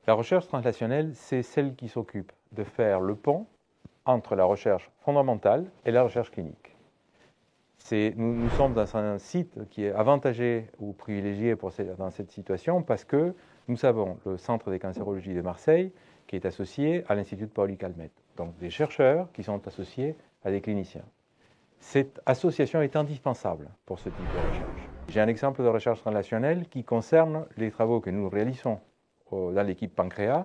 La recherche translationnelle, c'est celle qui s'occupe de faire le pont entre la recherche fondamentale et la recherche clinique. Nous sommes dans un site qui est avantagé ou privilégié dans cette situation parce que nous avons le Centre des cancérologies de Marseille qui est associé à l'Institut de Paoli-Calmettes. Donc des chercheurs qui sont associés à des cliniciens. Cette association est indispensable pour ce type de recherche. J'ai un exemple de recherche translationnelle qui concerne les travaux que nous réalisons dans l'équipe pancréas,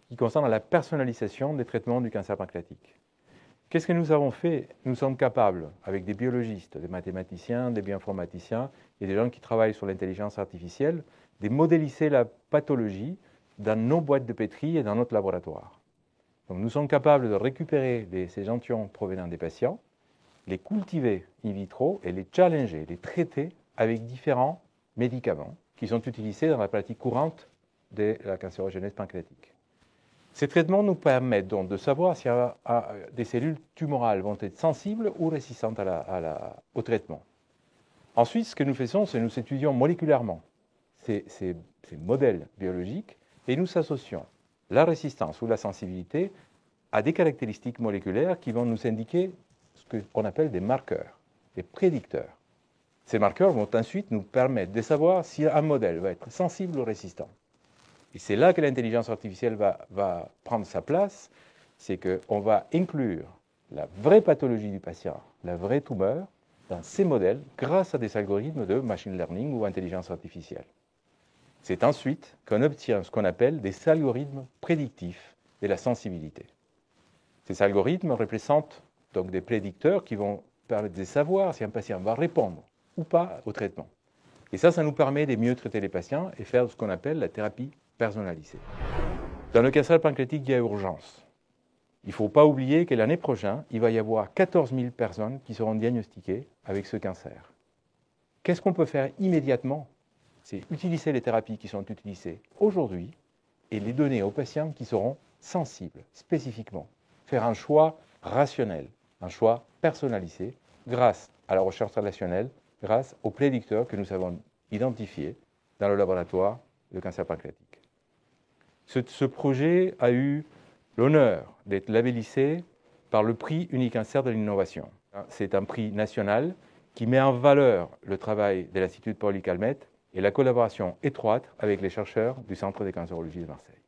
qui concerne la personnalisation des traitements du cancer pancréatique. Qu'est-ce que nous avons fait? Nous sommes capables, avec des biologistes, des mathématiciens, des bioinformaticiens et des gens qui travaillent sur l'intelligence artificielle, de modéliser la pathologie dans nos boîtes de pétri et dans notre laboratoire. Donc nous sommes capables de récupérer ces échantillons provenant des patients, les cultiver in vitro et les challenger, les traiter avec différents médicaments qui sont utilisés dans la pratique courante de la cancérogénèse pancréatique. Ces traitements nous permettent donc de savoir si des cellules tumorales vont être sensibles ou résistantes au traitement. Ensuite, ce que nous faisons, c'est que nous étudions moléculairement ces modèles biologiques et nous associons la résistance ou la sensibilité à des caractéristiques moléculaires qui vont nous indiquer ce qu'on appelle des marqueurs, des prédicteurs. Ces marqueurs vont ensuite nous permettre de savoir si un modèle va être sensible ou résistant. Et c'est là que l'intelligence artificielle va prendre sa place, c'est qu'on va inclure la vraie pathologie du patient, la vraie tumeur, dans ces modèles grâce à des algorithmes de machine learning ou intelligence artificielle. C'est ensuite qu'on obtient ce qu'on appelle des algorithmes prédictifs de la sensibilité. Ces algorithmes représentent donc des prédicteurs qui vont permettre de savoir si un patient va répondre ou pas au traitement. Et ça nous permet de mieux traiter les patients et faire ce qu'on appelle la thérapie personnalisée. Dans le cancer pancréatique, il y a urgence. Il ne faut pas oublier que l'année prochaine, il va y avoir 14 000 personnes qui seront diagnostiquées avec ce cancer. Qu'est-ce qu'on peut faire immédiatement? C'est utiliser les thérapies qui sont utilisées aujourd'hui et les donner aux patients qui seront sensibles spécifiquement. Faire un choix rationnel, un choix personnalisé grâce à la recherche translationnelle, grâce aux prédicteurs que nous avons identifiés dans le laboratoire de cancer pancréatique. Ce projet a eu l'honneur d'être labellisé par le prix Unicancer de l'innovation. C'est un prix national qui met en valeur le travail de l'Institut de Paoli-Calmettes et la collaboration étroite avec les chercheurs du Centre des cancérologies de Marseille.